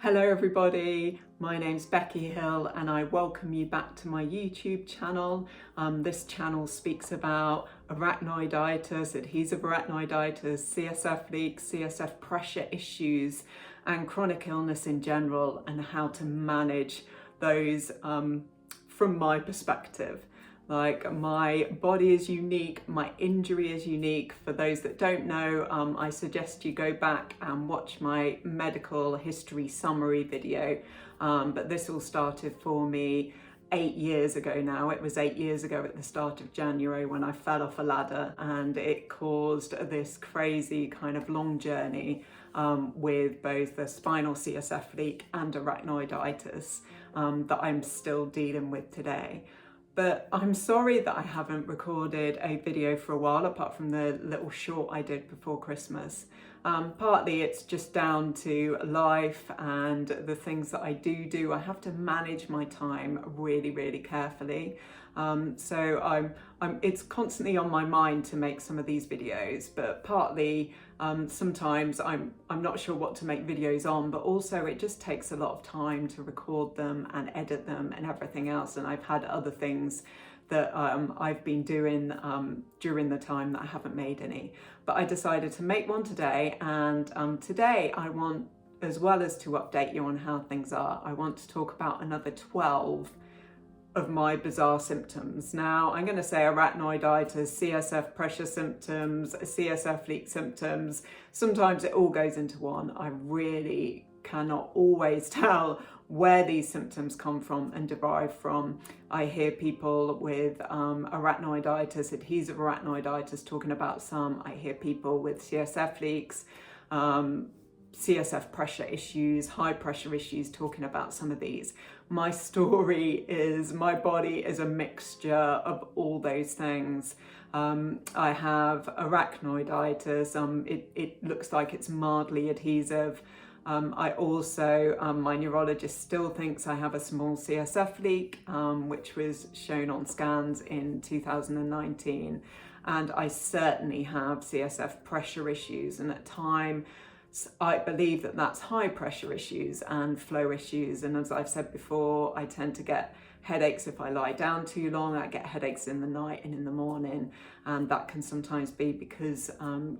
Hello everybody, my name's Becky Hill and I welcome you back to my YouTube channel. This channel speaks about arachnoiditis, adhesive arachnoiditis, CSF leaks, CSF pressure issues and chronic illness in general and how to manage those from my perspective. Like, my body is unique, my injury is unique. For those that don't know, I suggest you go back and watch my medical history summary video. But this all started for me 8 years ago now. It was 8 years ago at the start of January when I fell off a ladder, and it caused this crazy kind of long journey with both the spinal CSF leak and arachnoiditis that I'm still dealing with today. But I'm sorry that I haven't recorded a video for a while, apart from the little short I did before Christmas. Partly it's just down to life and the things that I do. I have to manage my time really, really carefully. So it's constantly on my mind to make some of these videos, but partly sometimes I'm not sure what to make videos on, but also it just takes a lot of time to record them and edit them and everything else. And I've had other things that I've been doing during the time that I haven't made any. But I decided to make one today, and today I want, as well as to update you on how things are, I want to talk about another 12 of my bizarre symptoms. Now, I'm going to say arachnoiditis, CSF pressure symptoms, CSF leak symptoms. Sometimes it all goes into one. I really cannot always tell where these symptoms come from and derive from. I hear people with arachnoiditis, adhesive arachnoiditis, talking about some. I hear people with CSF leaks, CSF pressure issues, high pressure issues, talking about some of these. My story is, my body is a mixture of all those things. I have arachnoiditis. It looks like it's mildly adhesive. I also, my neurologist still thinks I have a small CSF leak, which was shown on scans in 2019. And I certainly have CSF pressure issues, and at times I believe that that's high pressure issues and flow issues. And as I've said before, I tend to get headaches if I lie down too long. I get headaches in the night and in the morning, and that can sometimes be because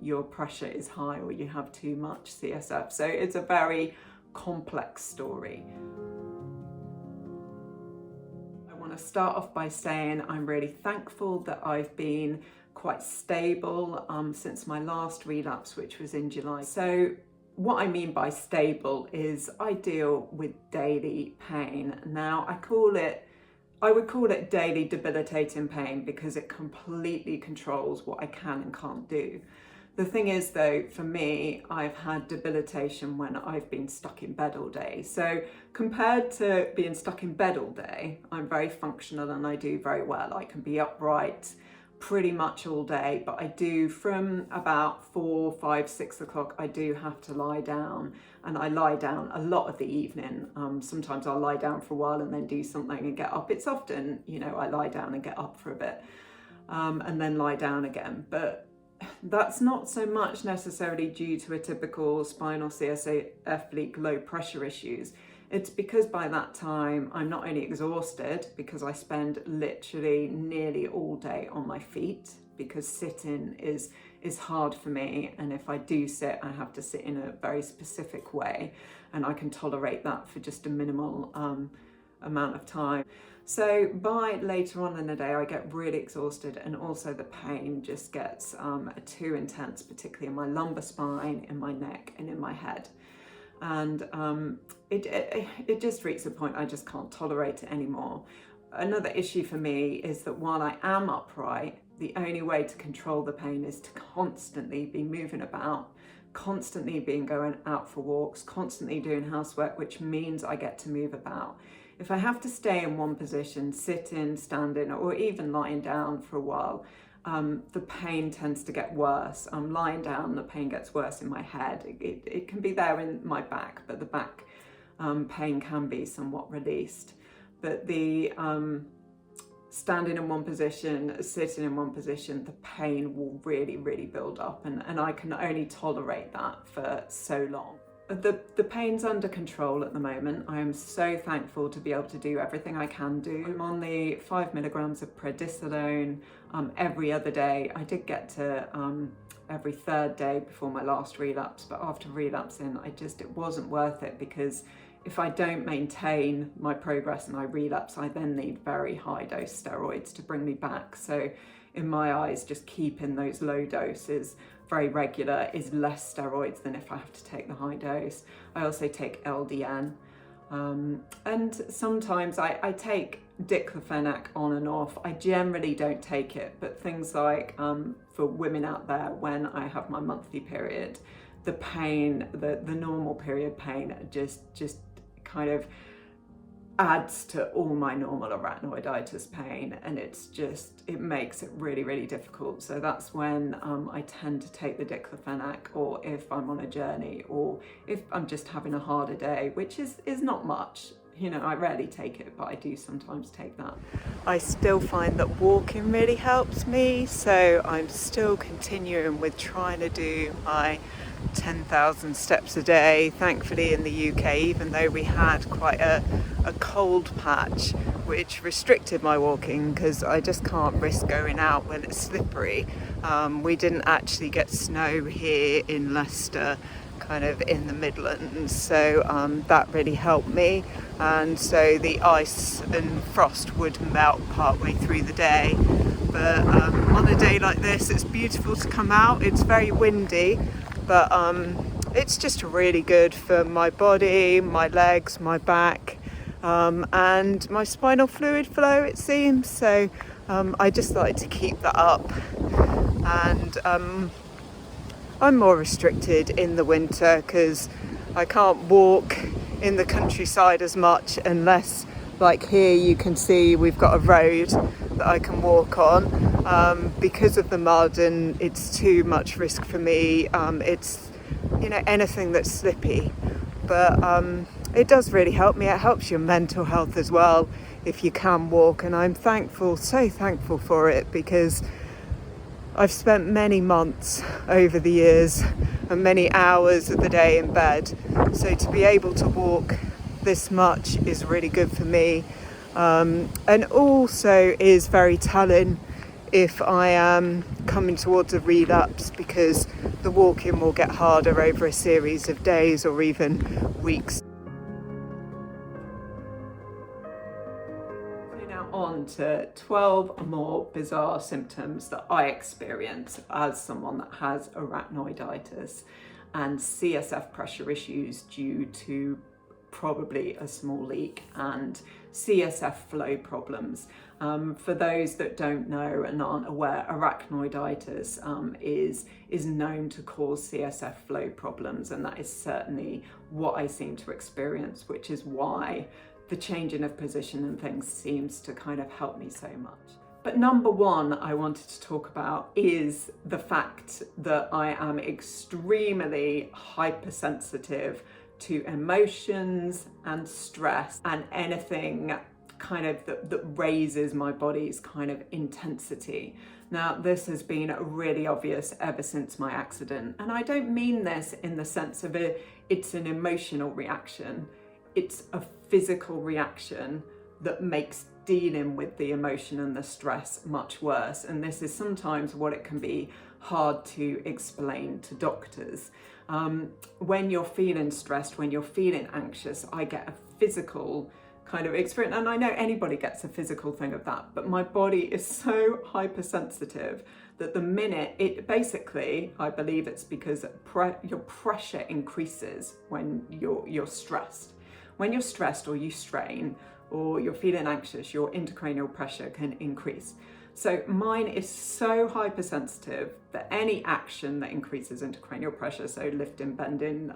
your pressure is high or you have too much CSF. So it's a very complex story. I want to start off by saying I'm really thankful that I've been quite stable since my last relapse, which was in July. So what I mean by stable is I deal with daily pain. Now, I would call it daily debilitating pain because it completely controls what I can and can't do. The thing is, though, for me, I've had debilitation when I've been stuck in bed all day. So compared to being stuck in bed all day, I'm very functional and I do very well. I can be upright pretty much all day, but I do, from about 4, 5, 6 o'clock, I do have to lie down, and I lie down a lot of the evening. Sometimes I'll lie down for a while and then do something and get up. It's often, I lie down and get up for a bit and then lie down again. But that's not so much necessarily due to a typical spinal CSF leak, low pressure issues. It's because by that time I'm not only exhausted, because I spend literally nearly all day on my feet, because sitting is hard for me, and if I do sit, I have to sit in a very specific way, and I can tolerate that for just a minimal amount of time. So by later on in the day I get really exhausted, and also the pain just gets too intense, particularly in my lumbar spine, in my neck and in my head. And it just reaches a point I just can't tolerate it anymore. Another issue for me is that while I am upright, the only way to control the pain is to constantly be moving about, constantly being going out for walks, constantly doing housework, which means I get to move about. If I have to stay in one position, sitting, standing, or even lying down for a while, the pain tends to get worse. Lying down, the pain gets worse in my head. It can be there in my back, but the back pain can be somewhat released. But the standing in one position, sitting in one position, the pain will really, really build up, and I can only tolerate that for so long. The pain's under control at the moment. I am so thankful to be able to do everything I can do. I'm on the 5 milligrams of prednisolone every other day. I did get to every third day before my last relapse, but after relapsing, it wasn't worth it, because if I don't maintain my progress and I relapse, I then need very high dose steroids to bring me back. So in my eyes, just keeping those low doses very regular is less steroids than if I have to take the high dose. I also take LDN. And sometimes I take diclofenac on and off. I generally don't take it, but things like for women out there, when I have my monthly period, the pain, the normal period pain just kind of adds to all my normal arachnoiditis pain, and it makes it really, really difficult. So that's when I tend to take the diclofenac, or if I'm on a journey, or if I'm just having a harder day, which is not much. You know, I rarely take it, but I do sometimes take that. I still find that walking really helps me, so I'm still continuing with trying to do my 10,000 steps a day. Thankfully in the UK, even though we had quite a cold patch which restricted my walking, because I just can't risk going out when it's slippery. We didn't actually get snow here in Leicester, kind of in the Midlands, so that really helped me, and so the ice and frost would melt partway through the day. But on a day like this, it's beautiful to come out. It's very windy, but it's just really good for my body, my legs, my back, and my spinal fluid flow, it seems. So I just like to keep that up. And I'm more restricted in the winter because I can't walk in the countryside as much, unless, like here you can see we've got a road that I can walk on. Because of the mud, and it's too much risk for me. It's, you know, anything that's slippy. But it does really help me. It helps your mental health as well if you can walk, and I'm thankful, so thankful for it, because I've spent many months over the years and many hours of the day in bed. So to be able to walk this much is really good for me. And also is very telling if I am coming towards a relapse, because the walking will get harder over a series of days or even weeks. On to 12 more bizarre symptoms that I experience as someone that has arachnoiditis and CSF pressure issues due to probably a small leak and CSF flow problems. For those that don't know and aren't aware, arachnoiditis is known to cause CSF flow problems, and that is certainly what I seem to experience, which is why the changing of position and things seems to kind of help me so much. But number one I wanted to talk about is the fact that I am extremely hypersensitive to emotions and stress and anything kind of that raises my body's kind of intensity. Now, this has been really obvious ever since my accident, and I don't mean this in the sense of it's an emotional reaction. It's a physical reaction that makes dealing with the emotion and the stress much worse. And this is sometimes what it can be hard to explain to doctors. When you're feeling stressed, when you're feeling anxious, I get a physical kind of experience. And I know anybody gets a physical thing of that, but my body is so hypersensitive that the minute basically, I believe it's because your pressure increases when you're stressed. When you're stressed or you strain or you're feeling anxious, your intracranial pressure can increase. So mine is so hypersensitive that any action that increases intracranial pressure, so lifting, bending,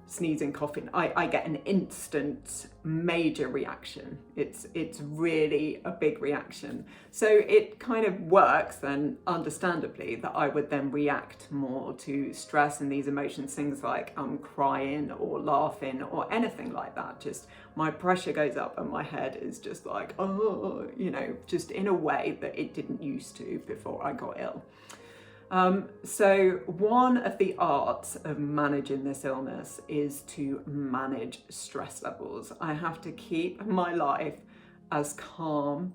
sneezing, coughing, I get an instant major reaction. It's really a big reaction. So it kind of works then, understandably, that I would then react more to stress and these emotions, things like crying or laughing or anything like that. Just my pressure goes up and my head is just like, oh, you know, just in a way that it didn't used to before I got ill. So one of the arts of managing this illness is to manage stress levels. I have to keep my life as calm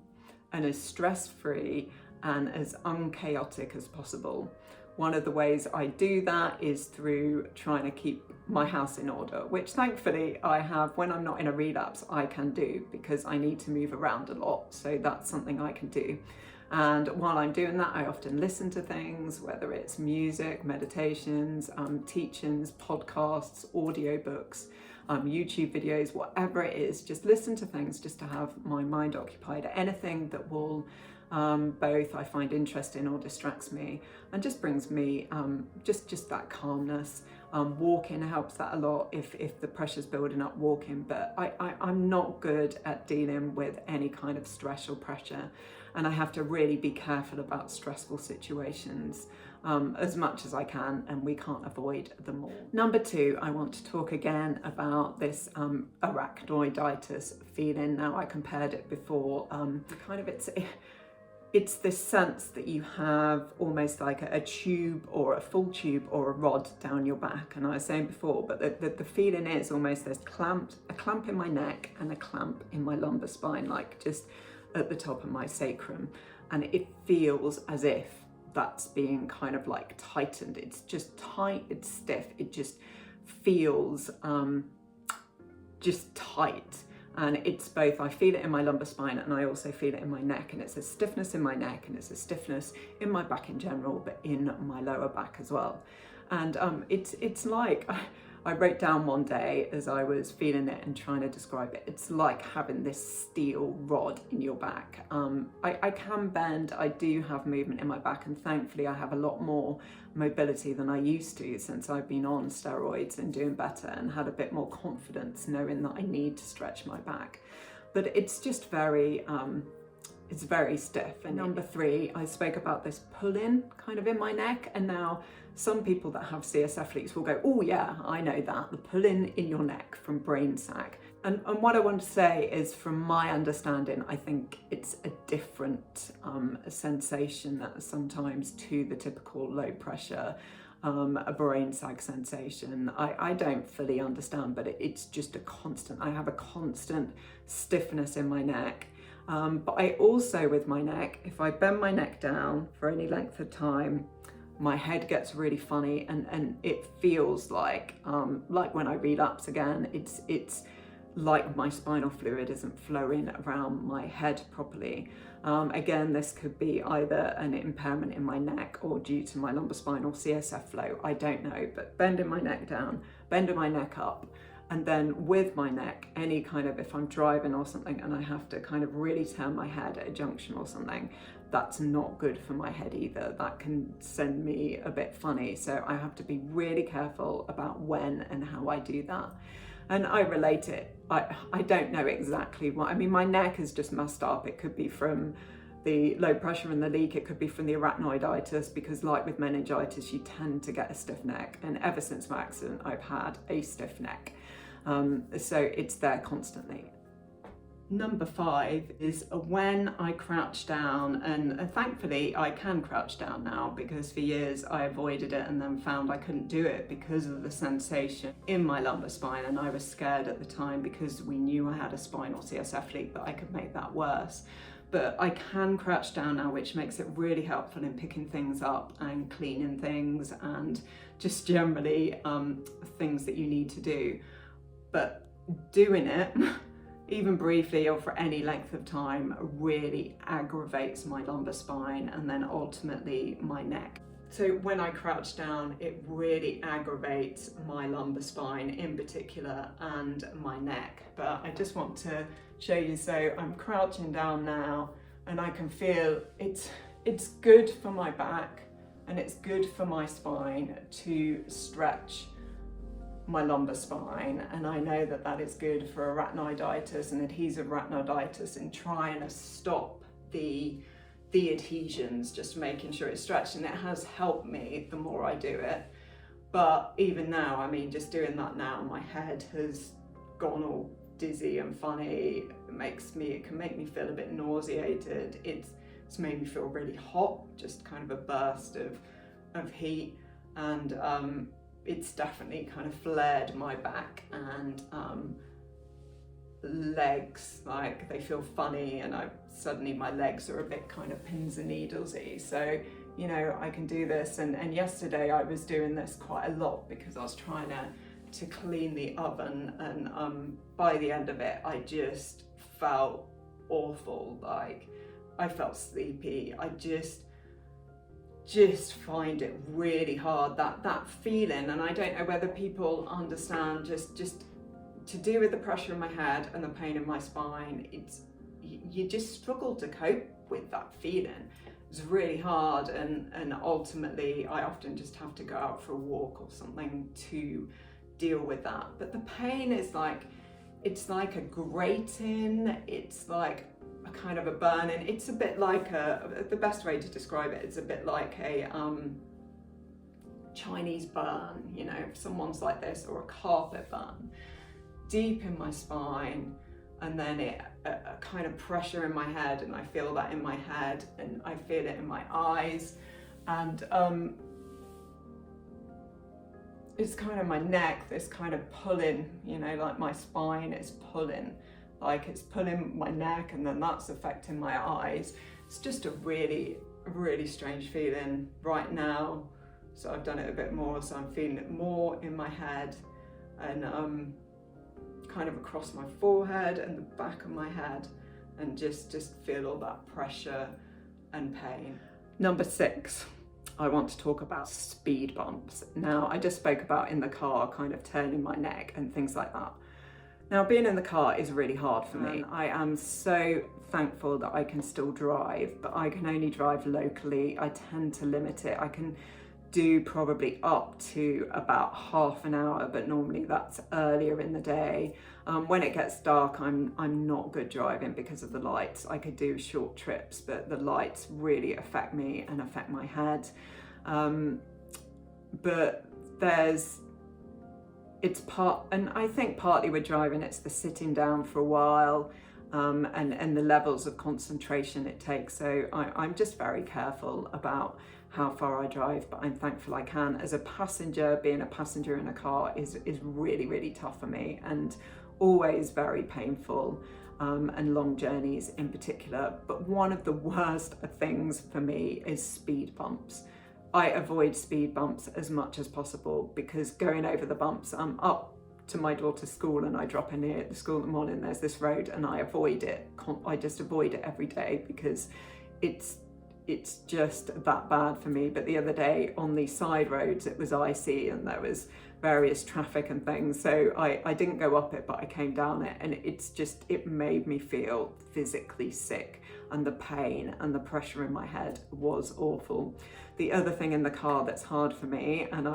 and as stress-free and as unchaotic as possible. One of the ways I do that is through trying to keep my house in order, which thankfully I have. When I'm not in a relapse, I can do, because I need to move around a lot. So that's something I can do. And while I'm doing that, I often listen to things, whether it's music, meditations, teachings, podcasts, audiobooks, YouTube videos, whatever it is, just listen to things just to have my mind occupied. Anything that will both I find interesting or distracts me and just brings me just that calmness. Walking helps that a lot if the pressure's building up, walking, but I'm not good at dealing with any kind of stress or pressure, and I have to really be careful about stressful situations as much as I can, and we can't avoid them all. Number 2, I want to talk again about this arachnoiditis feeling. Now, I compared it before, it's this sense that you have almost like a tube or a full tube or a rod down your back. And I was saying before, but the feeling is almost there's a clamp in my neck and a clamp in my lumbar spine, like just at the top of my sacrum. And it feels as if that's being kind of like tightened. It's just tight, it's stiff. It just feels just tight. And it's both, I feel it in my lumbar spine and I also feel it in my neck, and it's a stiffness in my neck and it's a stiffness in my back in general, but in my lower back as well. And it's like, I wrote down one day as I was feeling it and trying to describe it, it's like having this steel rod in your back. I can bend, I do have movement in my back, and thankfully I have a lot more mobility than I used to since I've been on steroids and doing better and had a bit more confidence knowing that I need to stretch my back. But it's just it's very stiff. And number 3, I spoke about this pull-in kind of in my neck, and now some people that have CSF leaks will go, oh yeah, I know that, the pull-in in your neck from brain sag. And what I want to say is, from my understanding, I think it's a different sensation sometimes to the typical low pressure, a brain sag sensation. I don't fully understand, but it's just a constant, I have a constant stiffness in my neck. But I also, with my neck, if I bend my neck down for any length of time, my head gets really funny, and it feels like when I relapse again, it's like my spinal fluid isn't flowing around my head properly. Again, this could be either an impairment in my neck or due to my lumbar spinal CSF flow, I don't know, but bending my neck down, bending my neck up, and then with my neck, any kind of, if I'm driving or something and I have to kind of really turn my head at a junction or something, that's not good for my head either. That can send me a bit funny. So I have to be really careful about when and how I do that. And I relate it. I don't know exactly what, I mean, my neck is just messed up. It could be from the low pressure and the leak, it could be from the arachnoiditis, because like with meningitis, you tend to get a stiff neck. And ever since my accident, I've had a stiff neck. So it's there constantly. Number 5 is when I crouch down, and thankfully I can crouch down now, because for years I avoided it and then found I couldn't do it because of the sensation in my lumbar spine, and I was scared at the time because we knew I had a spinal CSF leak that I could make that worse. But I can crouch down now, which makes it really helpful in picking things up and cleaning things and just generally things that you need to do. But doing it even briefly or for any length of time really aggravates my lumbar spine and then ultimately my neck. So when I crouch down, it really aggravates my lumbar spine in particular and my neck. But I just want to show you, so I'm crouching down now and I can feel it's good for my back and it's good for my spine to stretch my lumbar spine, and I know that that is good for arachnoiditis and adhesive arachnoiditis, and trying to stop the adhesions, just making sure it's stretched, and it has helped me the more I do it. But even now, I mean, just doing that now, my head has gone all dizzy and funny. It can make me feel a bit nauseated. It's made me feel really hot, just kind of a burst of of heat, and it's definitely kind of flared my back and legs, like they feel funny, and suddenly my legs are a bit kind of pins and needles-y. So, you know, I can do this, and yesterday I was doing this quite a lot because I was trying to clean the oven, and by the end of it I just felt awful. Like, I felt sleepy. I just find it really hard, that feeling, and I don't know whether people understand, just to do with the pressure in my head and the pain in my spine. You just struggle to cope with that feeling. It's really hard, and ultimately I often just have to go out for a walk or something to deal with that. But the pain is like, it's like a grating, it's like a kind of a burning. It's a bit like the best way to describe it, it's a bit like a Chinese burn, you know, if someone's like this, or a carpet burn deep in my spine, and then a kind of pressure in my head, and I feel that in my head, and I feel it in my eyes, and it's kind of my neck, this kind of pulling, you know, like my spine is pulling, like it's pulling my neck, and then that's affecting my eyes. It's just a really, really strange feeling right now. So I've done it a bit more, so I'm feeling it more in my head, and kind of across my forehead and the back of my head, and just feel all that pressure and pain. Number 6, I want to talk about speed bumps. Now, I just spoke about in the car kind of turning my neck and things like that. Now, being in the car is really hard for me. I am so thankful that I can still drive, but I can only drive locally. I tend to limit it. I can do probably up to about half an hour, but normally that's earlier in the day. When it gets dark, I'm not good driving because of the lights. I could do short trips, but the lights really affect me and affect my head. But and I think partly with driving, it's the sitting down for a while, and the levels of concentration it takes. So I'm just very careful about how far I drive, but I'm thankful I can. As a passenger, being a passenger in a car is really, really tough for me, and always very painful, and long journeys in particular. But one of the worst things for me is speed bumps. I avoid speed bumps as much as possible, because going over the bumps, I'm up to my daughter's school and I drop in here at the school in the morning, there's this road, and I avoid it. I just avoid it every day because it's just that bad for me. But the other day on the side roads, it was icy and there was various traffic and things, so I didn't go up it, but I came down it, and it made me feel physically sick, and the pain and the pressure in my head was awful. The other thing in the car that's hard for me, and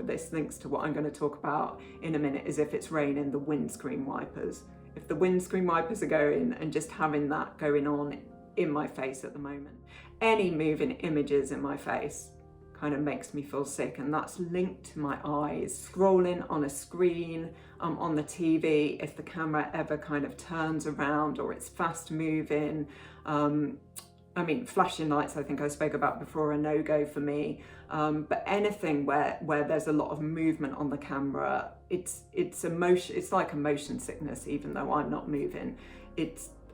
this links to what I'm going to talk about in a minute, is if it's raining, the windscreen wipers. If the windscreen wipers are going, and just having that going on in my face at the moment, any moving images in my face kind of makes me feel sick, and that's linked to my eyes. Scrolling on a screen, on the TV, if the camera ever kind of turns around or it's fast moving, I mean, flashing lights, I think I spoke about before, a no-go for me. But anything where there's a lot of movement on the camera, it's like a motion sickness, even though I'm not moving.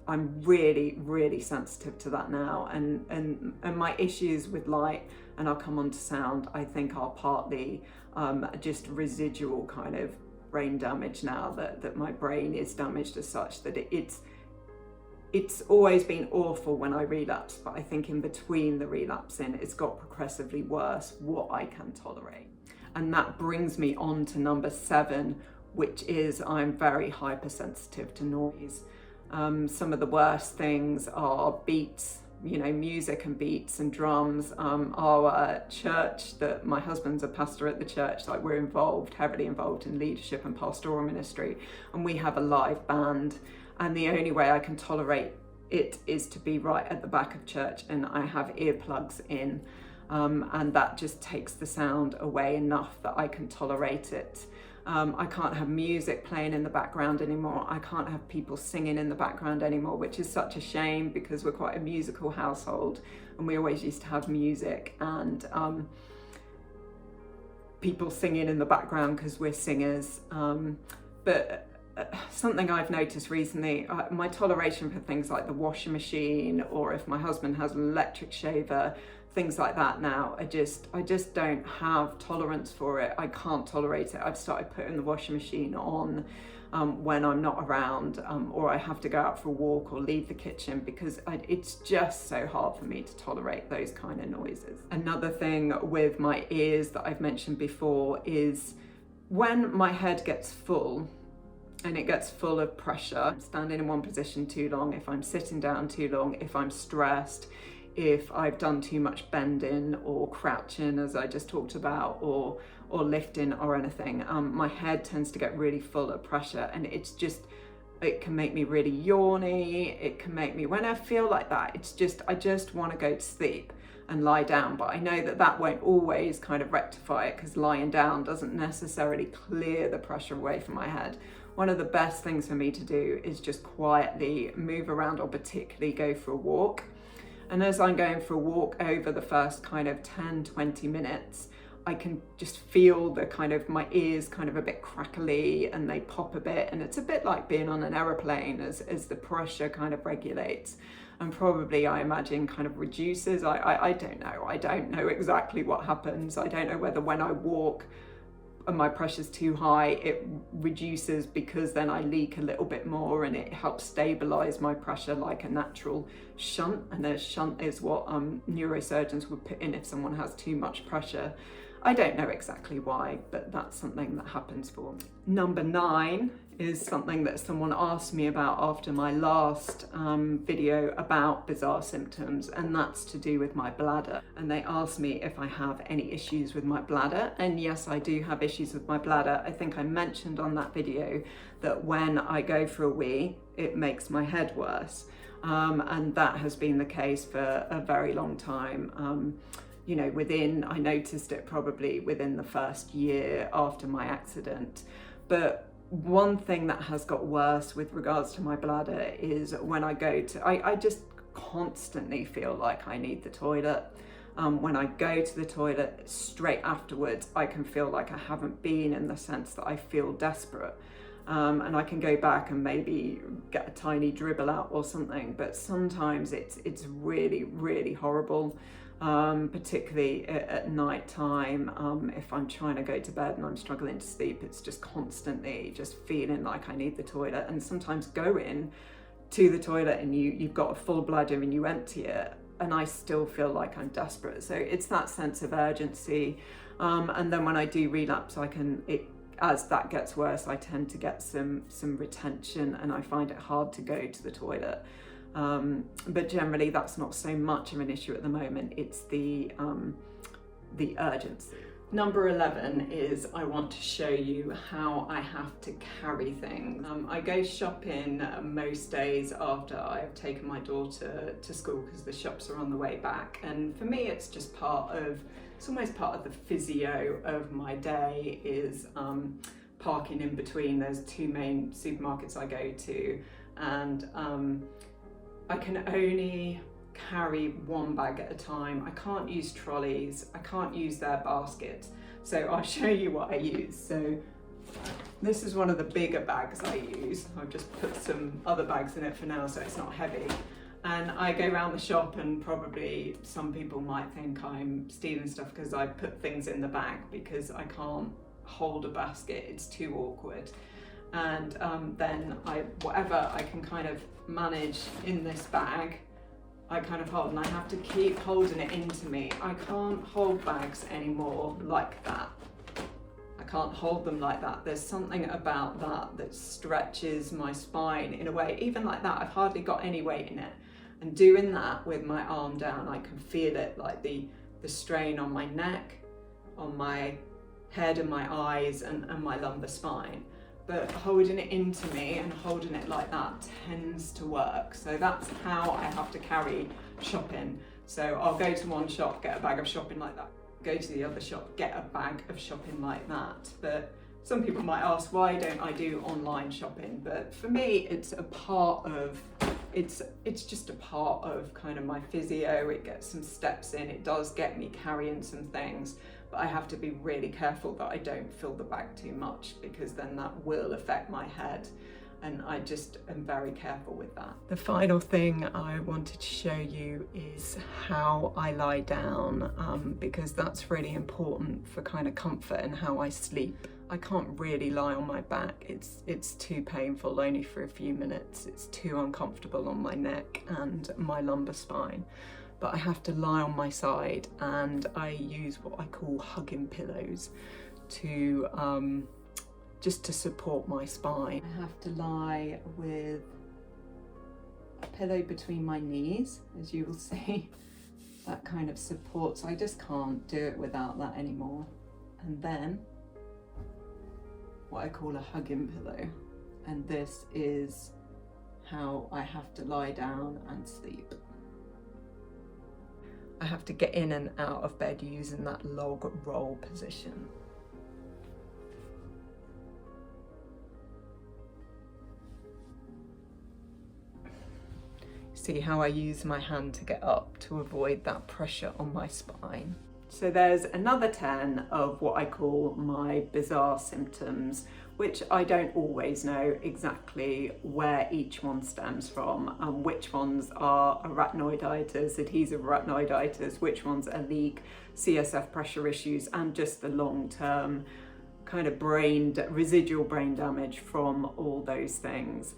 I'm really, really sensitive to that now, and my issues with light, and I'll come on to sound, I think are partly just residual kind of brain damage now, that my brain is damaged as such that it's always been awful when I relapse, but I think in between the relapsing, it's got progressively worse what I can tolerate. And that brings me on to number 7, which is I'm very hypersensitive to noise. Some of the worst things are beats, music and beats and drums. Our church, that my husband's a pastor at the church, like we're heavily involved in leadership and pastoral ministry, and we have a live band, and the only way I can tolerate it is to be right at the back of church, and I have earplugs in, and that just takes the sound away enough that I can tolerate it. I can't have music playing in the background anymore. I can't have people singing in the background anymore, which is such a shame because we're quite a musical household and we always used to have music. And people singing in the background because we're singers. But something I've noticed recently, my toleration for things like the washing machine, or if my husband has an electric shaver, things like that now, I just don't have tolerance for it. I can't tolerate it. I've started putting the washing machine on when I'm not around, or I have to go out for a walk or leave the kitchen, because it's just so hard for me to tolerate those kind of noises. Another thing with my ears that I've mentioned before is when my head gets full, and it gets full of pressure, I'm standing in one position too long, if I'm sitting down too long, if I'm stressed, if I've done too much bending or crouching, as I just talked about, or lifting or anything, my head tends to get really full of pressure, and it can make me really yawny. It can make me, when I feel like that, I just want to go to sleep and lie down. But I know that won't always kind of rectify it, because lying down doesn't necessarily clear the pressure away from my head. One of the best things for me to do is just quietly move around, or particularly go for a walk. And as I'm going for a walk, over the first kind of 10-20 minutes, I can just feel the kind of, my ears kind of a bit crackly, and they pop a bit, and it's a bit like being on an aeroplane as the pressure kind of regulates, and probably, I imagine, kind of reduces. I don't know exactly what happens. I don't know whether when I walk and my pressure's too high, it reduces because then I leak a little bit more, and it helps stabilize my pressure like a natural shunt. And a shunt is what neurosurgeons would put in if someone has too much pressure. I don't know exactly why, but that's something that happens for me. Number 9 is something that someone asked me about after my last video about bizarre symptoms, and that's to do with my bladder. And they asked me if I have any issues with my bladder, and yes, I do have issues with my bladder. I think I mentioned on that video that when I go for a wee, it makes my head worse, and that has been the case for a very long time. You know, I noticed it probably within the first year after my accident. But one thing that has got worse with regards to my bladder is when I just constantly feel like I need the toilet. When I go to the toilet, straight afterwards, I can feel like I haven't been, in the sense that I feel desperate. And I can go back and maybe get a tiny dribble out or something, but sometimes it's really, really horrible. Particularly at night time, if I'm trying to go to bed and I'm struggling to sleep, it's just constantly just feeling like I need the toilet. And sometimes going to the toilet and you've got a full bladder and you empty it, and I still feel like I'm desperate. So it's that sense of urgency. And then when I do relapse, as that gets worse, I tend to get some retention, and I find it hard to go to the toilet. But generally that's not so much of an issue at the moment. It's the urgency. Number 11 is I want to show you how I have to carry things. I go shopping most days after I've taken my daughter to school, because the shops are on the way back. And for me, it's just it's almost part of the physio of my day, is parking in between. There's 2 main supermarkets I go to, and I can only carry 1 bag at a time. I can't use trolleys, I can't use their baskets. So I'll show you what I use. So this is one of the bigger bags I use. I've just put some other bags in it for now so it's not heavy. And I go around the shop, and probably some people might think I'm stealing stuff because I put things in the bag, because I can't hold a basket, it's too awkward. And then whatever I can kind of manage in this bag, I kind of hold, and I have to keep holding it into me. I can't hold bags anymore like that. I can't hold them like that. There's something about that stretches my spine in a way. Even like that, I've hardly got any weight in it. And doing that with my arm down, I can feel it, like the strain on my neck, on my head and my eyes, and my lumbar spine. But holding it into me and holding it like that tends to work. So that's how I have to carry shopping. So I'll go to one shop, get a bag of shopping like that. Go to the other shop, get a bag of shopping like that. But some people might ask, why don't I do online shopping? But for me, it's just a part of kind of my physio. It gets some steps in, it does get me carrying some things. but I have to be really careful that I don't fill the back too much, because then that will affect my head, and I just am very careful with that. The final thing I wanted to show you is how I lie down, because that's really important for kind of comfort and how I sleep. I can't really lie on my back. It's too painful, only for a few minutes. It's too uncomfortable on my neck and my lumbar spine. But I have to lie on my side, and I use what I call hugging pillows to just to support my spine. I have to lie with a pillow between my knees, as you will see. That kind of support, so I just can't do it without that anymore. And then what I call a hugging pillow, and this is how I have to lie down and sleep. I have to get in and out of bed using that log roll position. See how I use my hand to get up to avoid that pressure on my spine. So there's another 10 of what I call my bizarre symptoms, which I don't always know exactly where each one stems from, and which ones are arachnoiditis, adhesive arachnoiditis, which ones are leak, CSF pressure issues, and just the long-term kind of residual brain damage from all those things.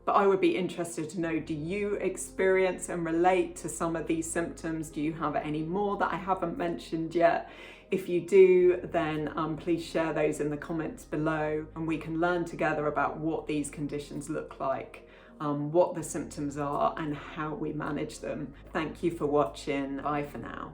But I would be interested to know, do you experience and relate to some of these symptoms? Do you have any more that I haven't mentioned yet? If you do, then please share those in the comments below, and we can learn together about what these conditions look like, what the symptoms are, and how we manage them. Thank you for watching. Bye for now.